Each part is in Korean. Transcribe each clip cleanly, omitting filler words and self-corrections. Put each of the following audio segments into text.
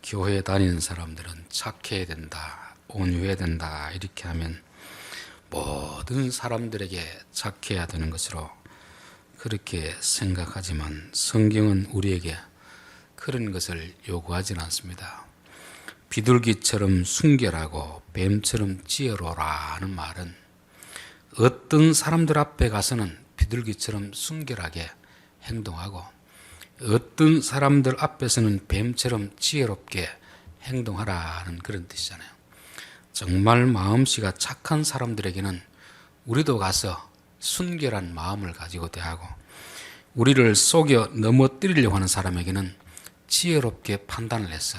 교회 다니는 사람들은 착해야 된다, 온유해야 된다 이렇게 하면 모든 사람들에게 착해야 되는 것으로 그렇게 생각하지만 성경은 우리에게 그런 것을 요구하지는 않습니다. 비둘기처럼 순결하고 뱀처럼 지혜로라는 말은 어떤 사람들 앞에 가서는 비둘기처럼 순결하게 행동하고 어떤 사람들 앞에서는 뱀처럼 지혜롭게 행동하라는 그런 뜻이잖아요. 정말 마음씨가 착한 사람들에게는 우리도 가서 순결한 마음을 가지고 대하고 우리를 속여 넘어뜨리려고 하는 사람에게는 지혜롭게 판단을 해서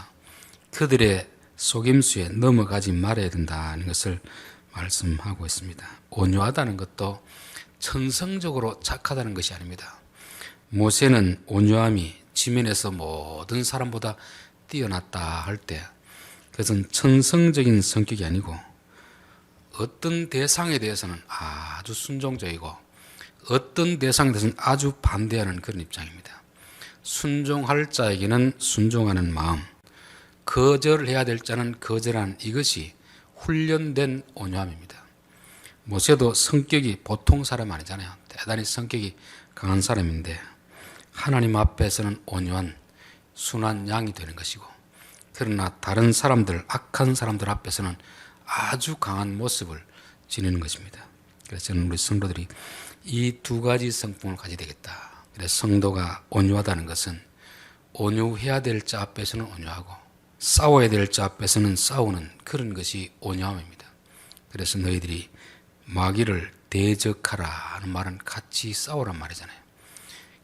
그들의 속임수에 넘어가지 말아야 된다는 것을 말씀하고 있습니다. 온유하다는 것도 천성적으로 착하다는 것이 아닙니다. 모세는 온유함이 지면에서 모든 사람보다 뛰어났다 할 때 그것은 천성적인 성격이 아니고 어떤 대상에 대해서는 아주 순종적이고 어떤 대상에 대해서는 아주 반대하는 그런 입장입니다. 순종할 자에게는 순종하는 마음, 거절해야 될 자는 거절하는 이것이 훈련된 온유함입니다. 모세도 성격이 보통 사람 아니잖아요. 대단히 성격이 강한 사람인데 하나님 앞에서는 온유한 순한 양이 되는 것이고 그러나 다른 사람들, 악한 사람들 앞에서는 아주 강한 모습을 지니는 것입니다. 그래서 저는 우리 성도들이 이 두 가지 성품을 가지게 되겠다. 그래서 성도가 온유하다는 것은 온유해야 될 자 앞에서는 온유하고 싸워야 될 자 앞에서는 싸우는 그런 것이 온유함입니다. 그래서 너희들이 마귀를 대적하라 하는 말은 같이 싸우란 말이잖아요.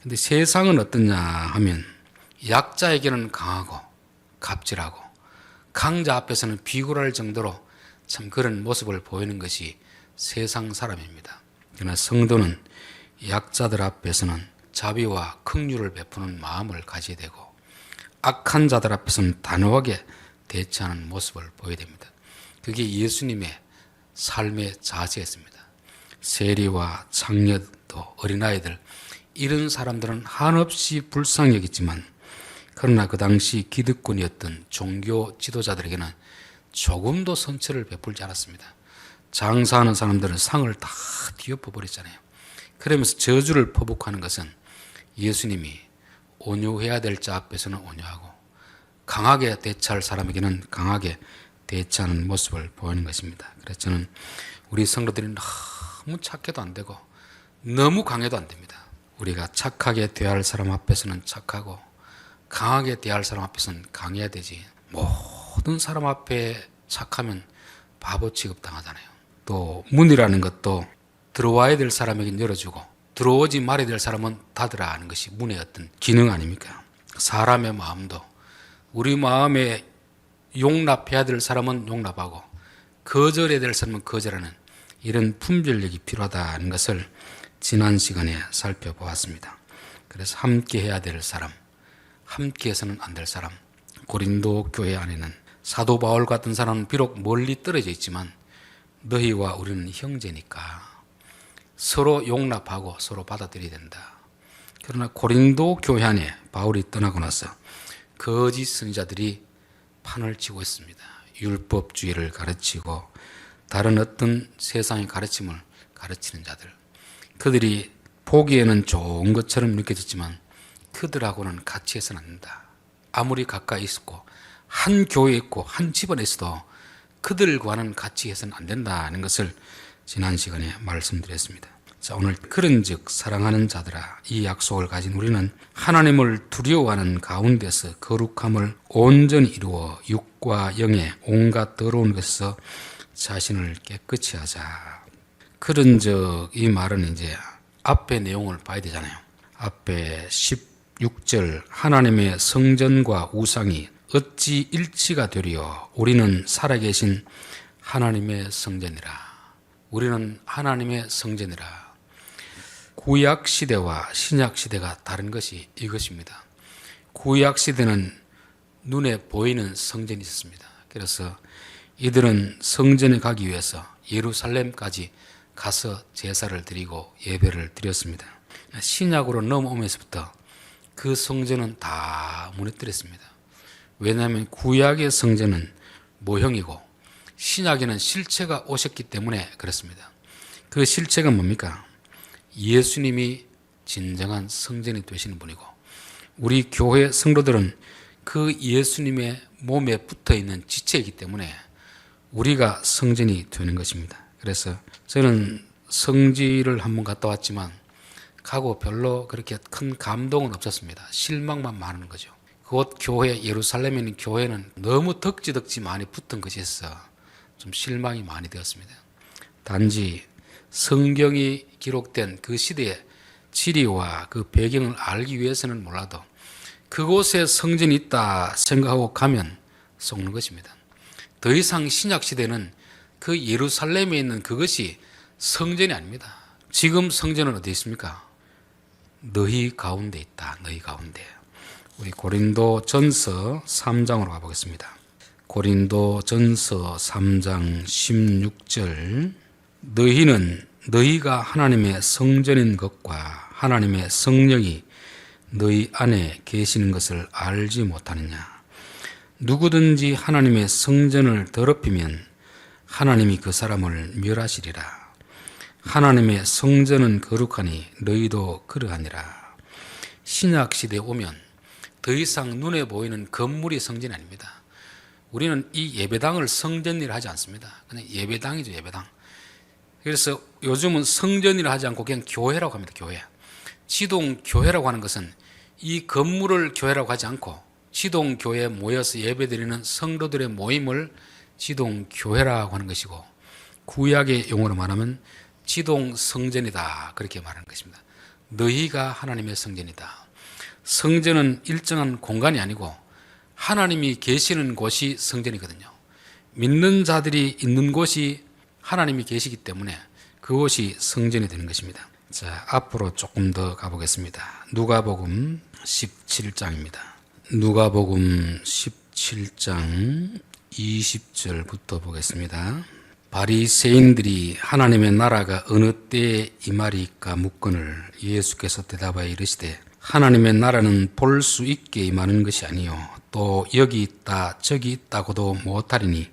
근데 세상은 어떠냐 하면 약자에게는 강하고 갑질하고 강자 앞에서는 비굴할 정도로 참 그런 모습을 보이는 것이 세상 사람입니다. 그러나 성도는 약자들 앞에서는 자비와 긍휼을 베푸는 마음을 가져야 되고 악한 자들 앞에서는 단호하게 대처하는 모습을 보여야 됩니다. 그게 예수님의 삶의 자세였습니다. 세리와 창녀도 어린아이들 이런 사람들은 한없이 불쌍히 여겼지만 그러나 그 당시 기득권이었던 종교 지도자들에게는 조금도 선처를 베풀지 않았습니다. 장사하는 사람들은 상을 다 뒤엎어 버렸잖아요. 그러면서 저주를 퍼붓하는 것은 예수님이 온유해야 될 자 앞에서는 온유하고 강하게 대처할 사람에게는 강하게 대처하는 모습을 보이는 것입니다. 그래서 저는 우리 성도들이 너무 착해도 안 되고 너무 강해도 안 됩니다. 우리가 착하게 대할 사람 앞에서는 착하고 강하게 대할 사람 앞에서는 강해야 되지. 모든 사람 앞에 착하면 바보 취급당하잖아요. 또 문이라는 것도 들어와야 될 사람에게 열어주고 들어오지 말아야 될 사람은 닫으라 하는 것이 문의 어떤 기능 아닙니까? 사람의 마음도 우리 마음에 용납해야 될 사람은 용납하고 거절해야 될 사람은 거절하는 이런 분별력이 필요하다는 것을 지난 시간에 살펴보았습니다. 그래서 함께 해야 될 사람, 함께 해서는 안 될 사람, 고린도 교회 안에는 사도 바울 같은 사람은 비록 멀리 떨어져 있지만 너희와 우리는 형제니까 서로 용납하고 서로 받아들여야 된다. 그러나 고린도 교회 안에 바울이 떠나고 나서 거짓 선지자들이 판을 치고 있습니다. 율법주의를 가르치고 다른 어떤 세상의 가르침을 가르치는 자들. 그들이 보기에는 좋은 것처럼 느껴졌지만 그들하고는 같이 해서는 안 된다. 아무리 가까이 있고 한 교회에 있고 한 집안에 있어도 그들과는 같이 해서는 안 된다는 것을 지난 시간에 말씀드렸습니다. 자, 오늘 그런즉 사랑하는 자들아 이 약속을 가진 우리는 하나님을 두려워하는 가운데서 거룩함을 온전히 이루어 육과 영의 온갖 더러운 것에서 자신을 깨끗이 하자. 그런즉 이 말은 이제 앞의 내용을 봐야 되잖아요. 앞에 16절 하나님의 성전과 우상이 어찌 일치가 되리요. 우리는 살아계신 하나님의 성전이라. 우리는 하나님의 성전이라. 구약 시대와 신약 시대가 다른 것이 이것입니다. 구약 시대는 눈에 보이는 성전이 있었습니다. 그래서 이들은 성전에 가기 위해서 예루살렘까지 가서 제사를 드리고 예배를 드렸습니다. 신약으로 넘어오면서부터 그 성전은 다 무너뜨렸습니다. 왜냐하면 구약의 성전은 모형이고 신약에는 실체가 오셨기 때문에 그렇습니다. 그 실체가 뭡니까? 예수님이 진정한 성전이 되시는 분이고 우리 교회 성도들은 그 예수님의 몸에 붙어있는 지체이기 때문에 우리가 성전이 되는 것입니다. 그래서 저는 성지를 한번 갔다 왔지만 가고 별로 그렇게 큰 감동은 없었습니다. 실망만 많은 거죠. 그곳 교회, 예루살렘에 있는 교회는 너무 덕지덕지 많이 붙은 것이 있어 좀 실망이 많이 되었습니다. 단지 성경이 기록된 그 시대의 지리와 그 배경을 알기 위해서는 몰라도 그곳에 성전이 있다 생각하고 가면 속는 것입니다. 더 이상 신약 시대는 그 예루살렘에 있는 그것이 성전이 아닙니다. 지금 성전은 어디 있습니까? 너희 가운데 있다. 너희 가운데. 우리 고린도전서 3장으로 가보겠습니다. 고린도전서 3장 16절 너희는 너희가 하나님의 성전인 것과 하나님의 성령이 너희 안에 계시는 것을 알지 못하느냐. 누구든지 하나님의 성전을 더럽히면 하나님이 그 사람을 멸하시리라. 하나님의 성전은 거룩하니 너희도 그러하니라. 신약 시대에 오면 더 이상 눈에 보이는 건물이 성전이 아닙니다. 우리는 이 예배당을 성전이라 하지 않습니다. 그냥 예배당이죠, 예배당. 그래서 요즘은 성전이라 하지 않고 그냥 교회라고 합니다, 교회. 지동교회라고 하는 것은 이 건물을 교회라고 하지 않고 지동교회에 모여서 예배드리는 성도들의 모임을 지동교회라고 하는 것이고 구약의 용어로 말하면 지동성전이다 그렇게 말하는 것입니다. 너희가 하나님의 성전이다. 성전은 일정한 공간이 아니고 하나님이 계시는 곳이 성전이거든요. 믿는 자들이 있는 곳이 하나님이 계시기 때문에 그곳이 성전이 되는 것입니다. 자, 앞으로 조금 더 가보겠습니다. 누가복음 17장입니다. 누가복음 17장 20절부터 보겠습니다. 바리새인들이 하나님의 나라가 어느 때에 임하리까 묻거늘 예수께서 대답하여 이르시되 하나님의 나라는 볼 수 있게 임하는 것이 아니요 또 여기 있다 저기 있다고도 못하리니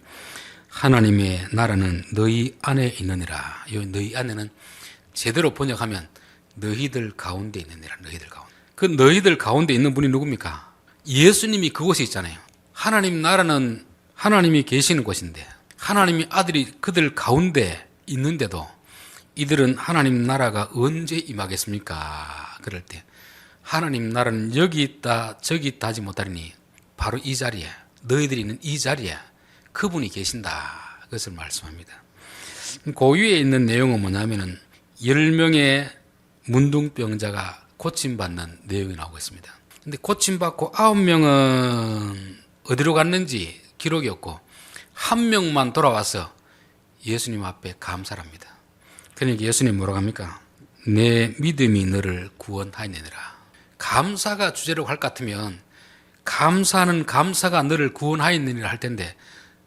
하나님의 나라는 너희 안에 있느니라. 이 너희 안에는 제대로 번역하면 너희들 가운데 있느니라. 너희들 가운데. 그 너희들 가운데 있는 분이 누굽니까? 예수님이 그곳에 있잖아요. 하나님 나라는 하나님이 계시는 곳인데 하나님의 아들이 그들 가운데 있는데도 이들은 하나님 나라가 언제 임하겠습니까? 그럴 때 하나님 나라는 여기 있다 저기 있다 하지 못하리니 바로 이 자리에 너희들이 있는 이 자리에 그분이 계신다. 그것을 말씀합니다. 그 위에 있는 내용은 뭐냐면은 10명의 문둥병자가 고침받는 내용이 나오고 있습니다. 근데 고침받고 9명은 어디로 갔는지 기록이 없고 1명만 돌아와서 예수님 앞에 감사를 합니다. 그러니까 예수님 뭐라고 합니까? 내 믿음이 너를 구원하였느니라. 감사가 주제라고 할 것 같으면 감사는 감사가 너를 구원하였느니라 할 텐데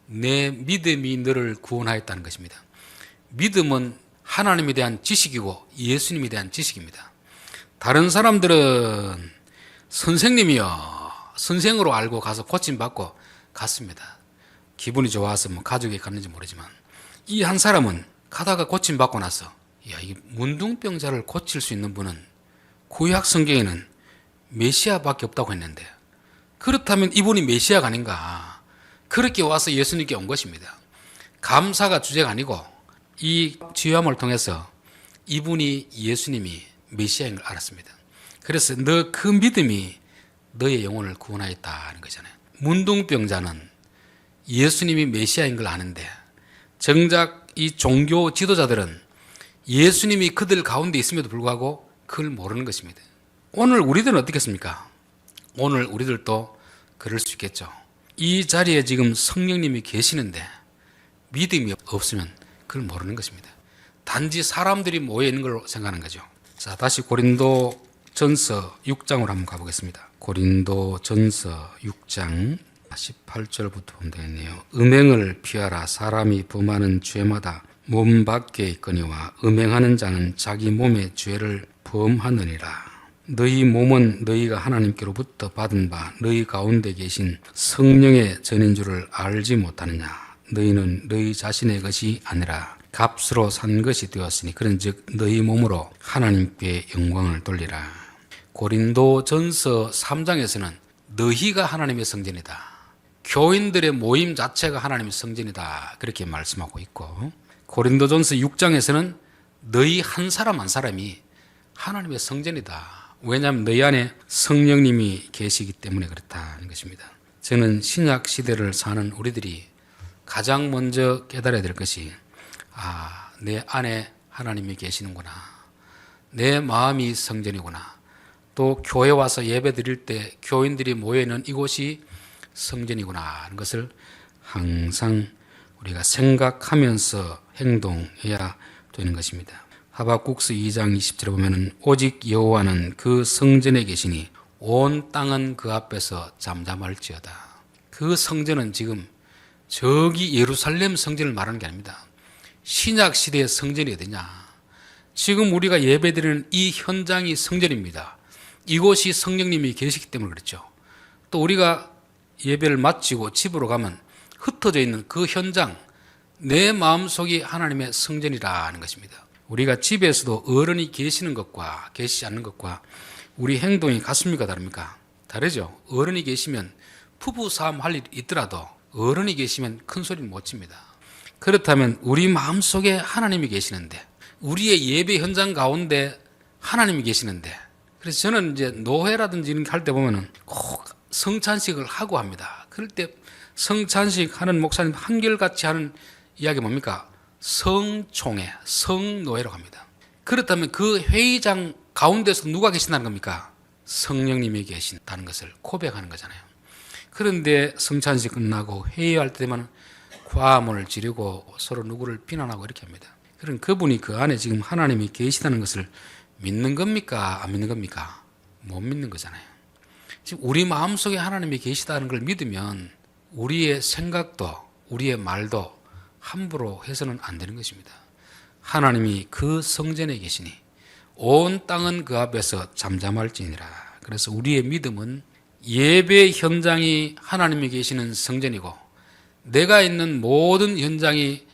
내 믿음이 너를 구원하였다는 것입니다. 믿음은 하나님에 대한 지식이고 예수님에 대한 지식입니다. 다른 사람들은 선생님이요 선생으로 알고 가서 고침받고 갔습니다. 기분이 좋아서 뭐 가족이 갔는지 모르지만 이 한 사람은 가다가 고침받고 나서 야, 이 문둥병자를 고칠 수 있는 분은 구약 성경에는 메시아밖에 없다고 했는데 그렇다면 이분이 메시아가 아닌가. 그렇게 와서 예수님께 온 것입니다. 감사가 주제가 아니고 이 지휘함을 통해서 이분이 예수님이 메시아인 걸 알았습니다. 그래서 너 그 믿음이 너의 영혼을 구원하였다는 거잖아요. 문둥병자는 예수님이 메시아인 걸 아는데 정작 이 종교 지도자들은 예수님이 그들 가운데 있음에도 불구하고 그걸 모르는 것입니다. 오늘 우리들은 어떻겠습니까? 오늘 우리들도 그럴 수 있겠죠. 이 자리에 지금 성령님이 계시는데 믿음이 없으면 그걸 모르는 것입니다. 단지 사람들이 모여 있는 걸로 생각하는 거죠. 자, 다시 고린도전서 6장으로 한번 가보겠습니다. 고린도전서 6장 18절부터 보면 되겠네요. 음행을 피하라. 사람이 범하는 죄마다 몸 밖에 있거니와 음행하는 자는 자기 몸의 죄를 범하느니라. 너희 몸은 너희가 하나님께로부터 받은 바 너희 가운데 계신 성령의 전인 줄을 알지 못하느냐. 너희는 너희 자신의 것이 아니라 값으로 산 것이 되었으니 그런즉 너희 몸으로 하나님께 영광을 돌리라. 고린도전서 3장에서는 너희가 하나님의 성전이다. 교인들의 모임 자체가 하나님의 성전이다. 그렇게 말씀하고 있고, 고린도전서 6장에서는 너희 한 사람 한 사람이 하나님의 성전이다. 왜냐하면 너희 안에 성령님이 계시기 때문에 그렇다는 것입니다. 저는 신약 시대를 사는 우리들이 가장 먼저 깨달아야 될 것이, 내 안에 하나님이 계시는구나. 내 마음이 성전이구나. 또 교회 와서 예배 드릴 때 교인들이 모여있는 이곳이 성전이구나 하는 것을 항상 우리가 생각하면서 행동해야 되는 것입니다. 하박국서 2장 20절에 보면 오직 여호와는 그 성전에 계시니 온 땅은 그 앞에서 잠잠할지어다. 그 성전은 지금 저기 예루살렘 성전을 말하는 게 아닙니다. 신약 시대의 성전이 어디냐? 지금 우리가 예배드리는 이 현장이 성전입니다. 이곳이 성령님이 계시기 때문에 그렇죠. 또 우리가 예배를 마치고 집으로 가면 흩어져 있는 그 현장, 내 마음속이 하나님의 성전이라는 것입니다. 우리가 집에서도 어른이 계시는 것과 계시지 않는 것과 우리 행동이 같습니까? 다릅니까? 다르죠. 어른이 계시면 부부싸움 할 일이 있더라도 어른이 계시면 큰 소리는 못 칩니다. 그렇다면 우리 마음속에 하나님이 계시는데, 우리의 예배 현장 가운데 하나님이 계시는데, 그래서 저는 이제 노회라든지 이런 게 할 때 보면은 꼭 성찬식을 하고 합니다. 그럴 때 성찬식 하는 목사님 한결같이 하는 이야기 뭡니까? 성총회, 성노회라고 합니다. 그렇다면 그 회의장 가운데서 누가 계신다는 겁니까? 성령님이 계신다는 것을 고백하는 거잖아요. 그런데 성찬식 끝나고 회의할 때 되면 과문을 지르고 서로 누구를 비난하고 이렇게 합니다. 그럼 그분이 그 안에 지금 하나님이 계시다는 것을 믿는 겁니까? 안 믿는 겁니까? 못 믿는 거잖아요. 지금 우리 마음속에 하나님이 계시다는 걸 믿으면 우리의 생각도 우리의 말도 함부로 해서는 안 되는 것입니다. 하나님이 그 성전에 계시니 온 땅은 그 앞에서 잠잠할지니라. 그래서 우리의 믿음은 예배 현장이 하나님이 계시는 성전이고 내가 있는 모든 현장이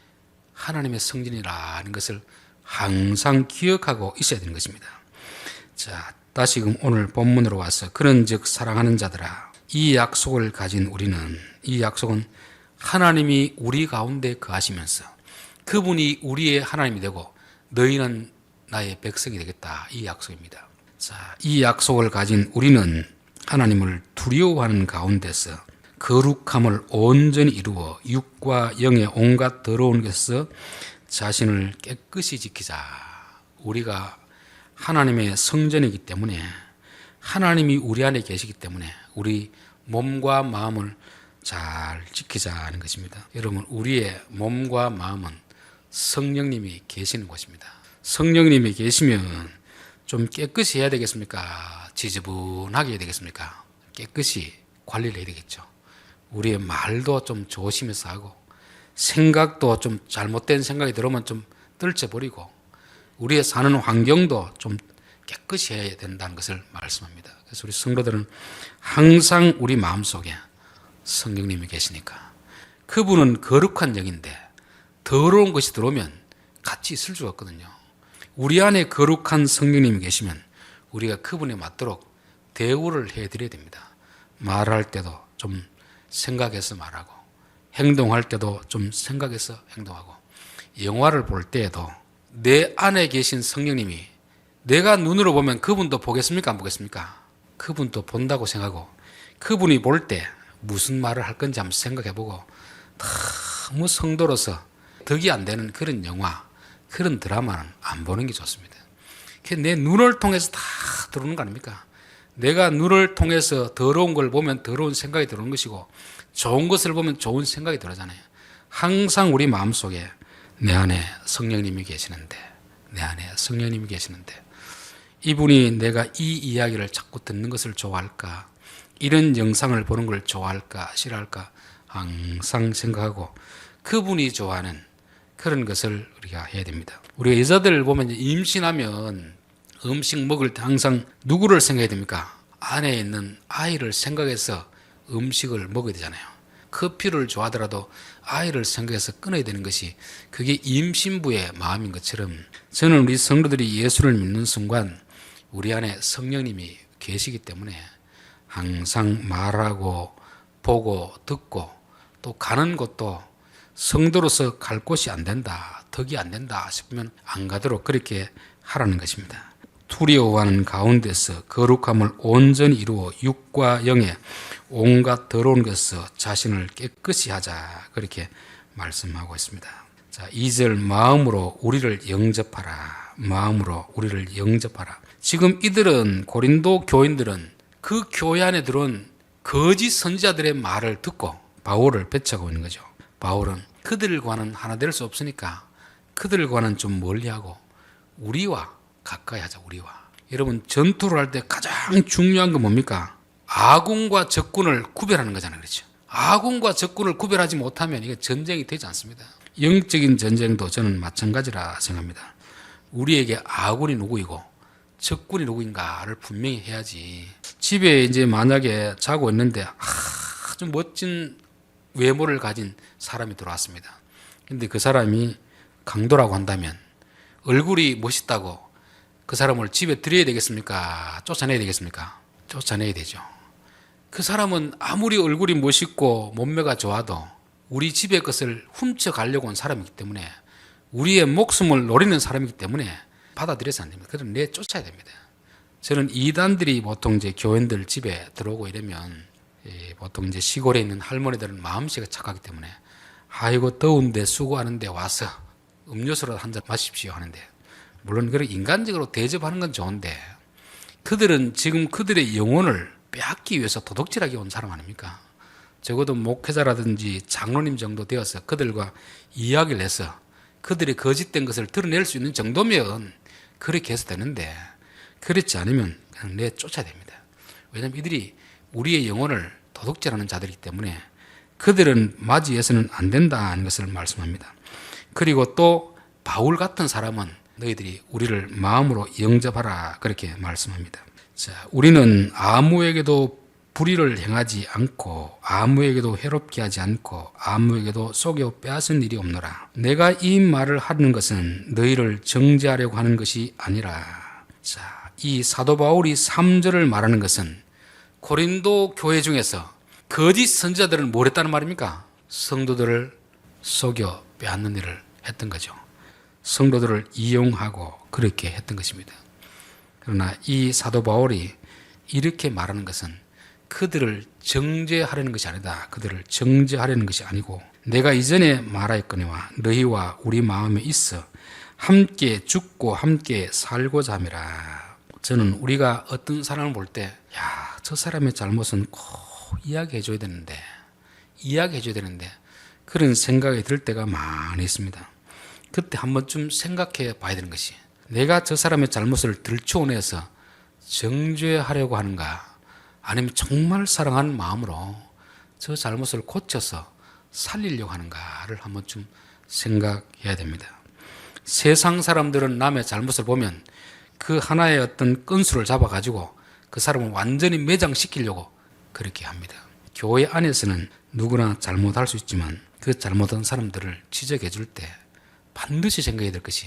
하나님의 성전이라는 것을 항상 기억하고 있어야 되는 것입니다. 자, 다시금 오늘 본문으로 와서 그런즉 사랑하는 자들아, 이 약속을 가진 우리는, 이 약속은 하나님이 우리 가운데 거하시면서 그분이 우리의 하나님이 되고 너희는 나의 백성이 되겠다, 이 약속입니다. 자, 이 약속을 가진 우리는 하나님을 두려워하는 가운데서 거룩함을 온전히 이루어 육과 영의 온갖 더러운 것에서 자신을 깨끗이 지키자. 우리가 하나님의 성전이기 때문에, 하나님이 우리 안에 계시기 때문에 우리 몸과 마음을 잘 지키자는 것입니다. 여러분, 우리의 몸과 마음은 성령님이 계시는 곳입니다. 성령님이 계시면 좀 깨끗이 해야 되겠습니까? 지저분하게 해야 되겠습니까? 깨끗이 관리를 해야 되겠죠. 우리의 말도 좀 조심해서 하고, 생각도 좀 잘못된 생각이 들어오면 좀 떨쳐버리고, 우리의 사는 환경도 좀 깨끗이 해야 된다는 것을 말씀합니다. 그래서 우리 성도들은 항상 우리 마음속에 성령님이 계시니까, 그분은 거룩한 영인데 더러운 것이 들어오면 같이 있을 수가 없거든요. 우리 안에 거룩한 성령님이 계시면 우리가 그분에 맞도록 대우를 해드려야 됩니다. 말할 때도 좀 생각해서 말하고, 행동할 때도 좀 생각해서 행동하고, 영화를 볼 때에도 내 안에 계신 성령님이, 내가 눈으로 보면 그분도 보겠습니까? 안 보겠습니까? 그분도 본다고 생각하고, 그분이 볼 때 무슨 말을 할 건지 한번 생각해보고, 너무 성도로서 덕이 안 되는 그런 영화, 그런 드라마는 안 보는 게 좋습니다. 내 눈을 통해서 다 들어오는 거 아닙니까? 내가 눈을 통해서 더러운 걸 보면 더러운 생각이 들어오는 것이고, 좋은 것을 보면 좋은 생각이 들어오잖아요. 항상 우리 마음속에 내 안에 성령님이 계시는데, 내 안에 성령님이 계시는데, 이분이 내가 이 이야기를 자꾸 듣는 것을 좋아할까, 이런 영상을 보는 걸 좋아할까, 싫어할까 항상 생각하고 그분이 좋아하는 그런 것을 우리가 해야 됩니다. 우리가 여자들 보면 임신하면 음식 먹을 때 항상 누구를 생각해야 됩니까? 안에 있는 아이를 생각해서 음식을 먹어야 되잖아요. 커피를 좋아하더라도 아이를 생각해서 끊어야 되는 것이 그게 임신부의 마음인 것처럼 저는 우리 성도들이 예수를 믿는 순간 우리 안에 성령님이 계시기 때문에 항상 말하고 보고 듣고 또 가는 곳도 성도로서 갈 곳이 안 된다, 덕이 안 된다 싶으면 안 가도록 그렇게 하라는 것입니다. 두려워하는 가운데서 거룩함을 온전히 이루어 육과 영에 온갖 더러운 것에서 자신을 깨끗이 하자 그렇게 말씀하고 있습니다. 자, 2절 마음으로 우리를 영접하라. 마음으로 우리를 영접하라. 지금 이들은 고린도 교인들은 그 교회 안에 들어온 거짓 선지자들의 말을 듣고 바울을 배척하고 있는 거죠. 바울은 그들과는 하나 될 수 없으니까 그들과는 좀 멀리하고 우리와 가까이 하자. 우리와. 여러분 전투를 할 때 가장 중요한 건 뭡니까? 아군과 적군을 구별하는 거잖아요. 그렇죠? 아군과 적군을 구별하지 못하면 이게 전쟁이 되지 않습니다. 영적인 전쟁도 저는 마찬가지라 생각합니다. 우리에게 아군이 누구이고 적군이 누구인가를 분명히 해야지. 집에 이제 만약에 자고 있는데 아주 멋진 외모를 가진 사람이 들어왔습니다. 근데 그 사람이 강도라고 한다면 얼굴이 멋있다고 그 사람을 집에 들여야 되겠습니까? 쫓아내야 되겠습니까? 쫓아내야 되죠. 그 사람은 아무리 얼굴이 멋있고 몸매가 좋아도 우리 집의 것을 훔쳐가려고 온 사람이기 때문에 우리의 목숨을 노리는 사람이기 때문에 받아들여서 안 됩니다. 그럼 내쫓아야 됩니다. 저는 이단들이 보통 이제 교인들 집에 들어오고 이러면 보통 이제 시골에 있는 할머니들은 마음씨가 착하기 때문에 아이고 더운데 수고하는데 와서 음료수라도 한 잔 마십시오 하는데 물론 그렇게 인간적으로 대접하는 건 좋은데 그들은 지금 그들의 영혼을 빼앗기 위해서 도둑질하게 온 사람 아닙니까? 적어도 목회자라든지 장로님 정도 되어서 그들과 이야기를 해서 그들의 거짓된 것을 드러낼 수 있는 정도면 그렇게 해서 되는데 그렇지 않으면 그냥 내쫓아야 됩니다. 왜냐하면 이들이 우리의 영혼을 도둑질하는 자들이기 때문에 그들은 맞이해서는 안 된다는 것을 말씀합니다. 그리고 또 바울 같은 사람은 너희들이 우리를 마음으로 영접하라 그렇게 말씀합니다. 자, 우리는 아무에게도 불의를 행하지 않고 아무에게도 해롭게 하지 않고 아무에게도 속여 빼앗은 일이 없노라. 내가 이 말을 하는 것은 너희를 정죄하려고 하는 것이 아니라. 자, 이 사도 바울이 3절을 말하는 것은 고린도 교회 중에서 거짓 선지자들은 뭘 했다는 말입니까? 성도들을 속여 빼앗는 일을 했던 거죠. 성도들을 이용하고 그렇게 했던 것입니다. 그러나 이 사도 바울이 이렇게 말하는 것은 그들을 정죄하려는 것이 아니다. 그들을 정죄하려는 것이 아니고 내가 이전에 말하였거니와 너희와 우리 마음에 있어 함께 죽고 함께 살고자 함이라. 저는 우리가 어떤 사람을 볼 때 저 사람의 잘못은 꼭 이야기해줘야 되는데 그런 생각이 들 때가 많이 있습니다. 그때 한 번쯤 생각해 봐야 되는 것이 내가 저 사람의 잘못을 들추어내서 정죄하려고 하는가 아니면 정말 사랑하는 마음으로 저 잘못을 고쳐서 살리려고 하는가를 한 번쯤 생각해야 됩니다. 세상 사람들은 남의 잘못을 보면 그 하나의 어떤 건수를 잡아가지고 그 사람을 완전히 매장시키려고 그렇게 합니다. 교회 안에서는 누구나 잘못할 수 있지만 그 잘못한 사람들을 지적해 줄 때 반드시 생각해야 될 것이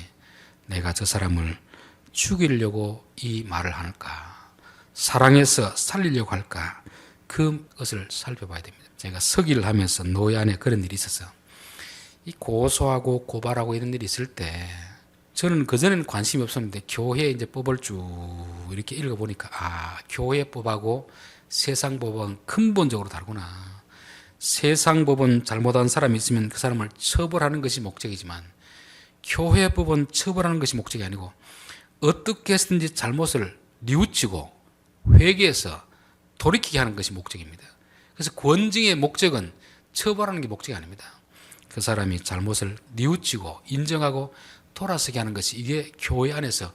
내가 저 사람을 죽이려고 이 말을 할까 사랑해서 살리려고 할까 그것을 살펴봐야 됩니다. 제가 서기를 하면서 노예 안에 그런 일이 있어서 이 고소하고 고발하고 이런 일이 있을 때 저는 그전에는 관심이 없었는데 교회 이제 법을 쭉 이렇게 읽어보니까 교회 법하고 세상 법은 근본적으로 다르구나. 세상 법은 잘못한 사람이 있으면 그 사람을 처벌하는 것이 목적이지만 교회 법은 처벌하는 것이 목적이 아니고 어떻게 해서든지 잘못을 뉘우치고 회개해서 돌이키게 하는 것이 목적입니다. 그래서 권징의 목적은 처벌하는 게 목적이 아닙니다. 그 사람이 잘못을 뉘우치고 인정하고 돌아서게 하는 것이 이게 교회 안에서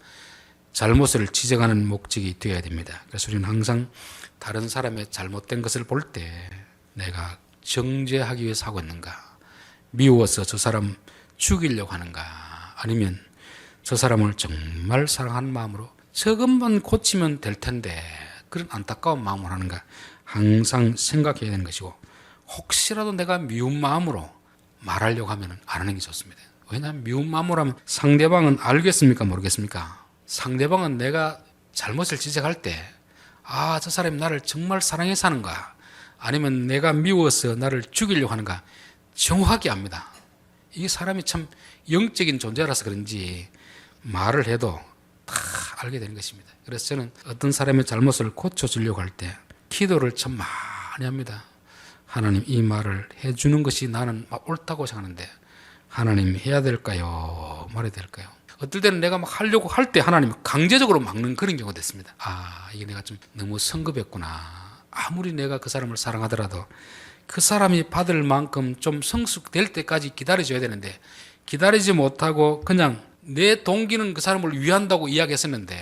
잘못을 지적하는 목적이 되어야 됩니다. 그래서 우리는 항상 다른 사람의 잘못된 것을 볼 때 내가 정죄하기 위해서 하고 있는가, 미워서 저 사람 죽이려고 하는가, 아니면 저 사람을 정말 사랑하는 마음으로 저것만 고치면 될 텐데 그런 안타까운 마음을 하는가 항상 생각해야 되는 것이고, 혹시라도 내가 미운 마음으로 말하려고 하면 안 하는 게 좋습니다. 왜냐하면 미운 마음으로 하면 상대방은 알겠습니까 모르겠습니까? 상대방은 내가 잘못을 지적할 때 저 사람이 나를 정말 사랑해서 하는가, 아니면 내가 미워서 나를 죽이려고 하는가 정확히 압니다. 이게 사람이 참 영적인 존재라서 그런지 말을 해도 다 알게 되는 것입니다. 그래서 저는 어떤 사람의 잘못을 고쳐주려고 할 때 기도를 참 많이 합니다. 하나님, 이 말을 해주는 것이 나는 옳다고 생각하는데 하나님 해야 될까요? 말해야 될까요? 어떨 때는 내가 막 하려고 할 때 하나님이 강제적으로 막는 그런 경우가 됐습니다. 이게 내가 좀 너무 성급했구나. 아무리 내가 그 사람을 사랑하더라도 그 사람이 받을 만큼 좀 성숙될 때까지 기다려줘야 되는데, 기다리지 못하고 그냥 내 동기는 그 사람을 위한다고 이야기했었는데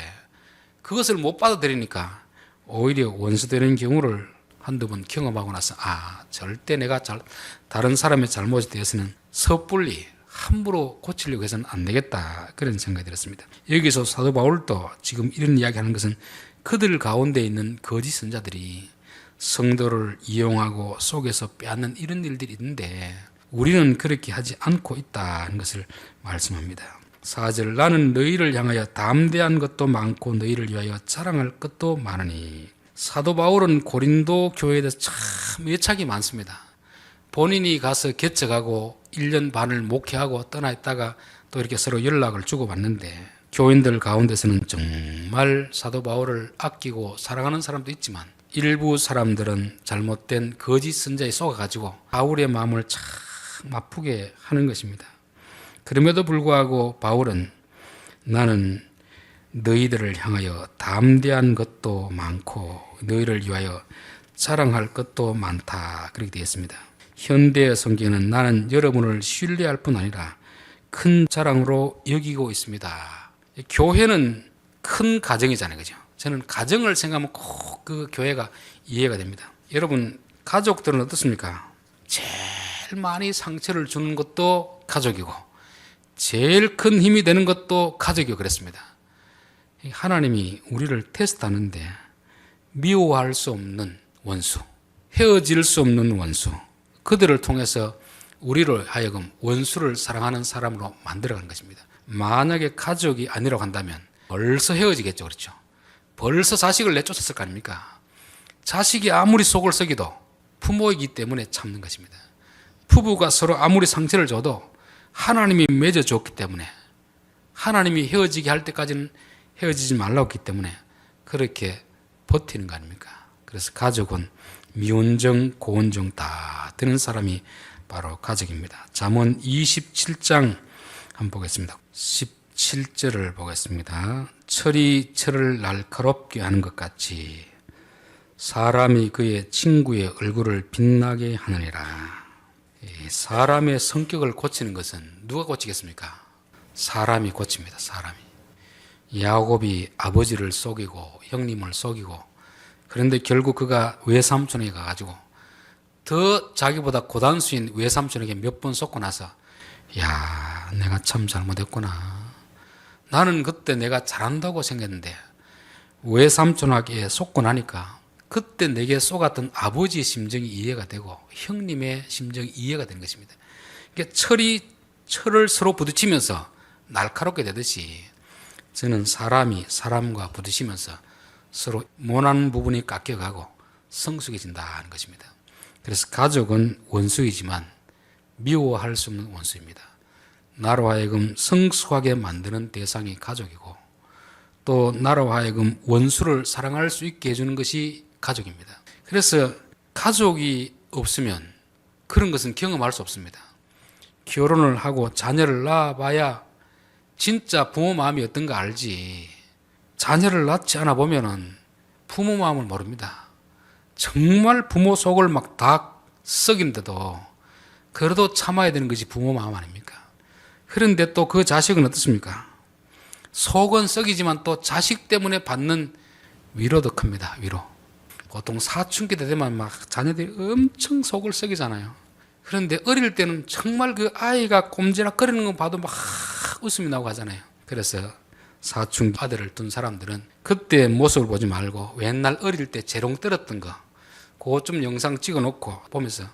그것을 못 받아들이니까 오히려 원수되는 경우를 한두 번 경험하고 나서 절대 내가 다른 사람의 잘못에 대해서는 섣불리 함부로 고치려고 해서는 안 되겠다, 그런 생각이 들었습니다. 여기서 사도 바울도 지금 이런 이야기하는 것은 그들 가운데 있는 거짓 선자들이 성도를 이용하고 속에서 빼앗는 이런 일들이 있는데 우리는 그렇게 하지 않고 있다는 것을 말씀합니다. 4절, 나는 너희를 향하여 담대한 것도 많고 너희를 위하여 자랑할 것도 많으니. 사도 바울은 고린도 교회에 대해서 참 애착이 많습니다. 본인이 가서 개척하고 1년 반을 목회하고 떠나 있다가 또 이렇게 서로 연락을 주고받는데, 교인들 가운데서는 정말 사도 바울을 아끼고 사랑하는 사람도 있지만 일부 사람들은 잘못된 거짓 선자에 속아가지고 바울의 마음을 참 아프게 하는 것입니다. 그럼에도 불구하고 바울은 나는 너희들을 향하여 담대한 것도 많고 너희를 위하여 자랑할 것도 많다, 그렇게 되어 있습니다. 현대 성경은 나는 여러분을 신뢰할 뿐 아니라 큰 자랑으로 여기고 있습니다. 교회는 큰 가정이잖아요, 그죠? 저는 가정을 생각하면 꼭 그 교회가 이해가 됩니다. 여러분, 가족들은 어떻습니까? 제일 많이 상처를 주는 것도 가족이고 제일 큰 힘이 되는 것도 가족이고 그랬습니다. 하나님이 우리를 테스트하는데 미워할 수 없는 원수, 헤어질 수 없는 원수, 그들을 통해서 우리를 하여금 원수를 사랑하는 사람으로 만들어가는 것입니다. 만약에 가족이 아니라고 한다면 벌써 헤어지겠죠, 그렇죠? 벌써 자식을 내쫓았을 거 아닙니까? 자식이 아무리 속을 썩이도 부모이기 때문에 참는 것입니다. 부부가 서로 아무리 상처를 줘도 하나님이 맺어줬기 때문에, 하나님이 헤어지게 할 때까지는 헤어지지 말라고 했기 때문에 그렇게 버티는 거 아닙니까? 그래서 가족은 미운정, 고운정 다 드는 사람이 바로 가족입니다. 잠언 27장 한번 보겠습니다. 17절을 보겠습니다. 철이 철을 날카롭게 하는 것 같이 사람이 그의 친구의 얼굴을 빛나게 하느니라. 사람의 성격을 고치는 것은 누가 고치겠습니까? 사람이 고칩니다. 사람이. 야곱이 아버지를 속이고 형님을 속이고, 그런데 결국 그가 외삼촌에게 가가지고 더 자기보다 고단수인 외삼촌에게 몇 번 속고 나서 내가 참 잘못했구나. 나는 그때 내가 잘한다고 생각했는데 외삼촌에게 속고 나니까 그때 내게 속았던 아버지의 심정이 이해가 되고 형님의 심정이 이해가 되는 것입니다. 그러니까 철이 철을 서로 부딪히면서 날카롭게 되듯이 저는 사람이 사람과 부딪히면서 서로 모난 부분이 깎여가고 성숙해진다는 것입니다. 그래서 가족은 원수이지만 미워할 수 없는 원수입니다. 나로 하여금 성숙하게 만드는 대상이 가족이고, 또 나로 하여금 원수를 사랑할 수 있게 해주는 것이 가족입니다. 그래서 가족이 없으면 그런 것은 경험할 수 없습니다. 결혼을 하고 자녀를 낳아봐야 진짜 부모 마음이 어떤가 알지, 자녀를 낳지 않아 보면은 부모 마음을 모릅니다. 정말 부모 속을 막 다 썩인데도 그래도 참아야 되는 것이 부모 마음 아닙니까? 그런데 또 그 자식은 어떻습니까? 속은 썩이지만 또 자식 때문에 받는 위로도 큽니다. 위로. 보통 사춘기 때 되면 막 자녀들이 엄청 속을 썩이잖아요. 그런데 어릴 때는 정말 그 아이가 꼼지락거리는 거 봐도 막 웃음이 나고 하잖아요. 그래서 사춘기 아들을 둔 사람들은 그때 모습을 보지 말고 옛날 어릴 때 재롱 떨었던 거 그거 좀 영상 찍어놓고 보면서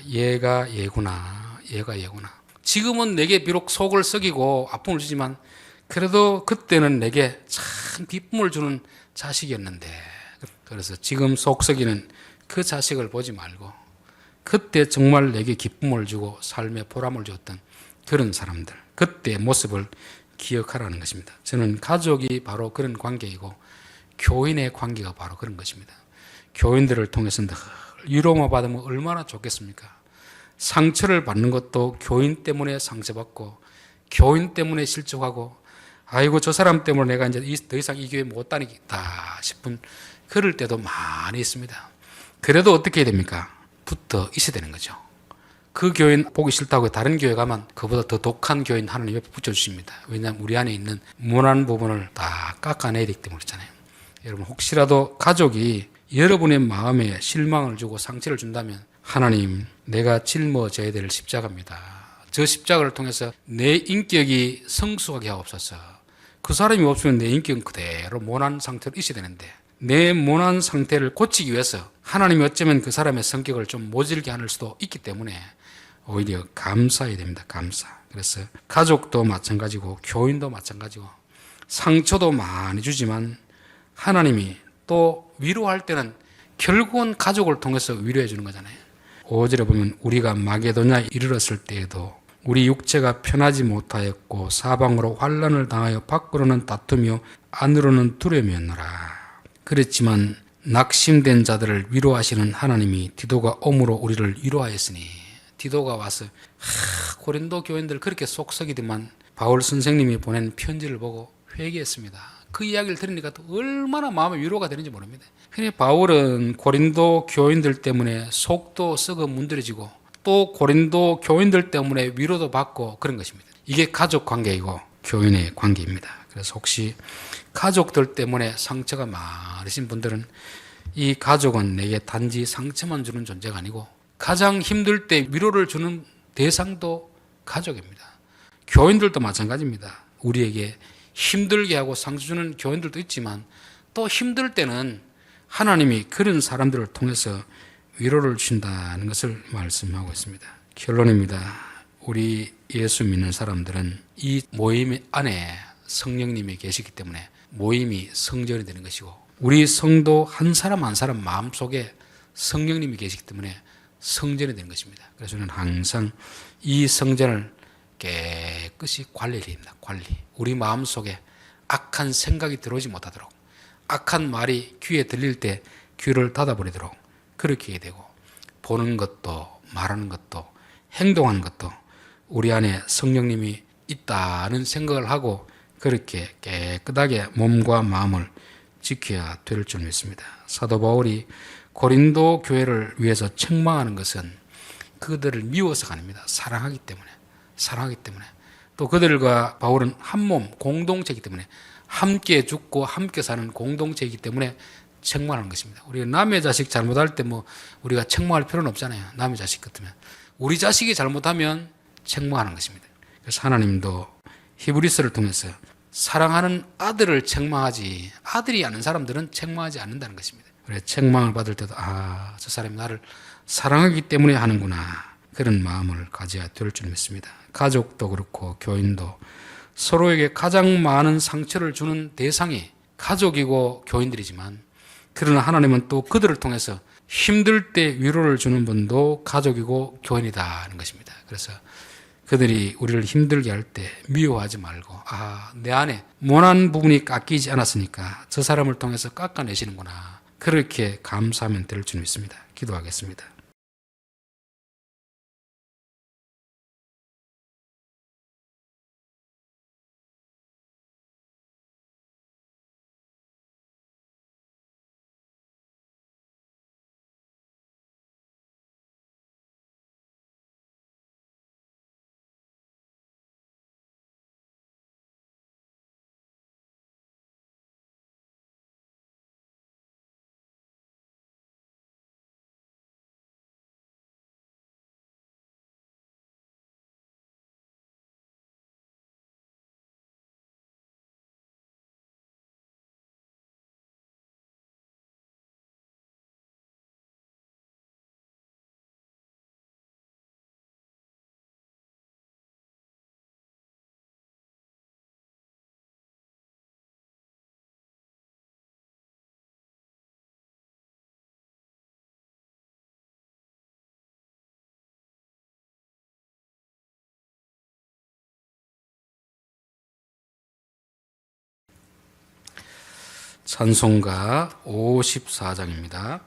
얘가 얘구나, 얘가 얘구나. 지금은 내게 비록 속을 썩이고 아픔을 주지만 그래도 그때는 내게 참 기쁨을 주는 자식이었는데, 그래서 지금 속 썩이는 그 자식을 보지 말고 그때 정말 내게 기쁨을 주고 삶의 보람을 주었던 그런 사람들, 그때의 모습을 기억하라는 것입니다. 저는 가족이 바로 그런 관계이고 교인의 관계가 바로 그런 것입니다. 교인들을 통해서 위로만 받으면 얼마나 좋겠습니까? 상처를 받는 것도 교인 때문에 상처받고 교인 때문에 실족하고 아이고 저 사람 때문에 내가 이제 더 이상 이 교회 못 다니겠다 싶은 그럴 때도 많이 있습니다. 그래도 어떻게 해야 됩니까? 붙어 있어야 되는 거죠. 그 교인 보기 싫다고 다른 교회 가면 그보다 더 독한 교인 하나님 옆에 붙여주십니다. 왜냐하면 우리 안에 있는 모난 부분을 다 깎아내야 되기 때문에 그렇잖아요. 여러분 혹시라도 가족이 여러분의 마음에 실망을 주고 상처를 준다면 하나님 내가 짊어져야 될 십자가입니다. 저 십자가를 통해서 내 인격이 성숙하게 하옵소서. 그 사람이 없으면 내 인격은 그대로 모난 상태로 있어야 되는데 내 모난 상태를 고치기 위해서 하나님이 어쩌면 그 사람의 성격을 좀 모질게 하는 수도 있기 때문에 오히려 감사해야 됩니다. 감사. 그래서 가족도 마찬가지고 교인도 마찬가지고 상처도 많이 주지만 하나님이 또 위로할 때는 결국은 가족을 통해서 위로해 주는 거잖아요. 5절에 보면 우리가 마게도냐에 이르렀을 때에도 우리 육체가 편하지 못하였고 사방으로 환난을 당하여 밖으로는 다투며 안으로는 두려움이었노라. 그렇지만 낙심된 자들을 위로하시는 하나님이 디도가 옴으로 우리를 위로하였으니 디도가 와서 고린도 교인들 그렇게 속썩이더만 바울 선생님이 보낸 편지를 보고 회개했습니다. 그 이야기를 들으니까 또 얼마나 마음의 위로가 되는지 모릅니다. 그러니 바울은 고린도 교인들 때문에 속도 썩어 문드러지고 또 고린도 교인들 때문에 위로도 받고 그런 것입니다. 이게 가족 관계이고 교인의 관계입니다. 그래서 혹시 가족들 때문에 상처가 많으신 분들은 이 가족은 내게 단지 상처만 주는 존재가 아니고 가장 힘들 때 위로를 주는 대상도 가족입니다. 교인들도 마찬가지입니다. 우리에게 힘들게 하고 상처 주는 교인들도 있지만 또 힘들 때는 하나님이 그런 사람들을 통해서 위로를 주신다는 것을 말씀하고 있습니다. 결론입니다. 우리 예수 믿는 사람들은 이 모임 안에 성령님이 계시기 때문에 모임이 성전이 되는 것이고 우리 성도 한 사람 한 사람 마음속에 성령님이 계시기 때문에 성전이 되는 것입니다. 그래서 저는 항상 이 성전을 깨끗이 관리해야 됩니다. 관리. 우리 마음속에 악한 생각이 들어오지 못하도록 악한 말이 귀에 들릴 때 귀를 닫아버리도록 그렇게 해야 되고 보는 것도 말하는 것도 행동하는 것도 우리 안에 성령님이 있다는 생각을 하고 그렇게 깨끗하게 몸과 마음을 지켜야 될 줄 믿습니다. 사도 바울이 고린도 교회를 위해서 책망하는 것은 그들을 미워서가 아닙니다. 사랑하기 때문에 또 그들과 바울은 한 몸 공동체이기 때문에 함께 죽고 함께 사는 공동체이기 때문에 책망하는 것입니다. 우리가 남의 자식 잘못할 때 우리가 책망할 필요는 없잖아요. 남의 자식 같으면 우리 자식이 잘못하면 책망하는 것입니다. 그래서 하나님도 히브리서를 통해서 사랑하는 아들을 책망하지 아들이 아는 사람들은 책망하지 않는다는 것입니다. 그래서 책망을 받을 때도 저 사람이 나를 사랑하기 때문에 하는구나 그런 마음을 가져야 될 줄 믿습니다. 가족도 그렇고 교인도 서로에게 가장 많은 상처를 주는 대상이 가족이고 교인들이지만 그러나 하나님은 또 그들을 통해서 힘들 때 위로를 주는 분도 가족이고 교인이다는 것입니다. 그래서 그들이 우리를 힘들게 할 때 미워하지 말고 내 안에 모난 부분이 깎이지 않았으니까 저 사람을 통해서 깎아내시는구나 그렇게 감사하면 될 줄 믿습니다. 기도하겠습니다. 찬송가 54장입니다.